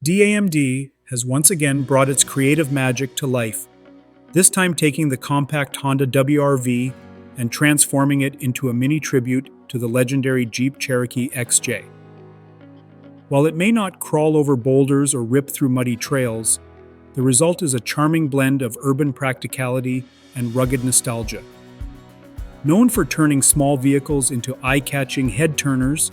DAMD has once again brought its creative magic to life, this time taking the compact Honda WRV and transforming it into a mini tribute to the legendary Jeep Cherokee XJ. While it may not crawl over boulders or rip through muddy trails, the result is a charming blend of urban practicality and rugged nostalgia. Known for turning small vehicles into eye-catching head-turners,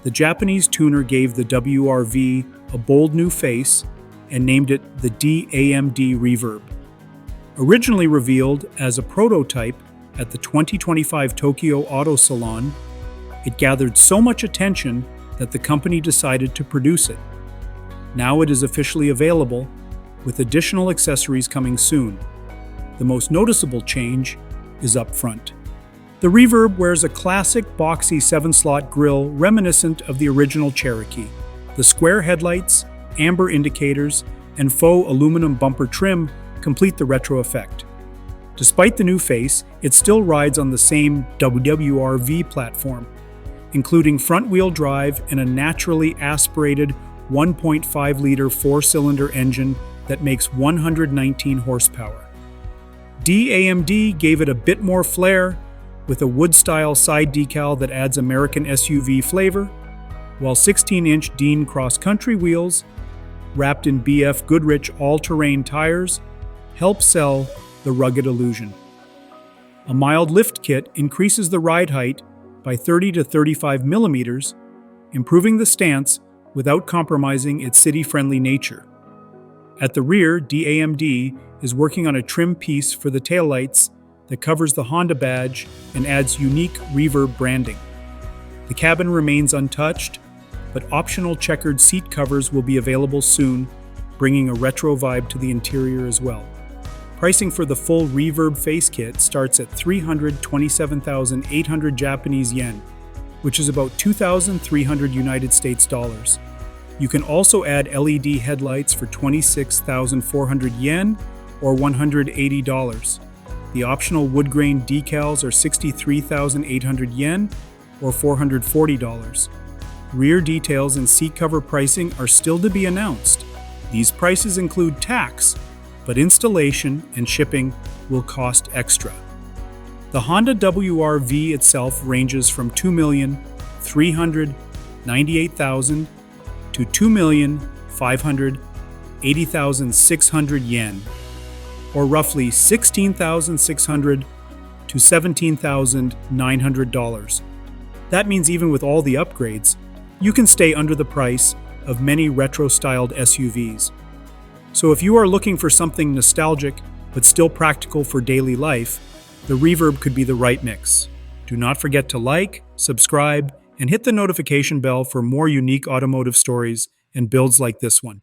the Japanese tuner gave the WRV a bold new face and named it the DAMD Reverb. Originally revealed as a prototype at the 2025 Tokyo Auto Salon, it gathered so much attention that the company decided to produce it. Now it is officially available, with additional accessories coming soon. The most noticeable change is up front. The Reverb wears a classic boxy 7-slot grille reminiscent of the original Cherokee. The square headlights, amber indicators, and faux aluminum bumper trim complete the retro effect. Despite the new face, it still rides on the same WRV platform, including front-wheel drive and a naturally aspirated 1.5-liter 4-cylinder engine that makes 119 horsepower. DAMD gave it a bit more flair with a wood-style side decal that adds American SUV flavor, while 16-inch Dean cross-country wheels, wrapped in BF Goodrich all-terrain tires, help sell the rugged illusion. A mild lift kit increases the ride height by 30 to 35 millimeters, improving the stance without compromising its city-friendly nature. At the rear, DAMD is working on a trim piece for the taillights that covers the Honda badge and adds unique Reverb branding. The cabin remains untouched, but optional checkered seat covers will be available soon, bringing a retro vibe to the interior as well. Pricing for the full Reverb face kit starts at 327,800 Japanese yen, which is about 2,300 United States dollars. You can also add LED headlights for 26,400 yen or $180. The optional woodgrain decals are 63,800 yen or $440. Rear details and seat cover pricing are still to be announced. These prices include tax, but installation and shipping will cost extra. The Honda WRV itself ranges from $2,398,000 to $2,580,600 yen, or roughly $16,600 to $17,900. That means even with all the upgrades, you can stay under the price of many retro-styled SUVs. So if you are looking for something nostalgic but still practical for daily life, the Reverb could be the right mix. Do not forget to like, subscribe, and hit the notification bell for more unique automotive stories and builds like this one.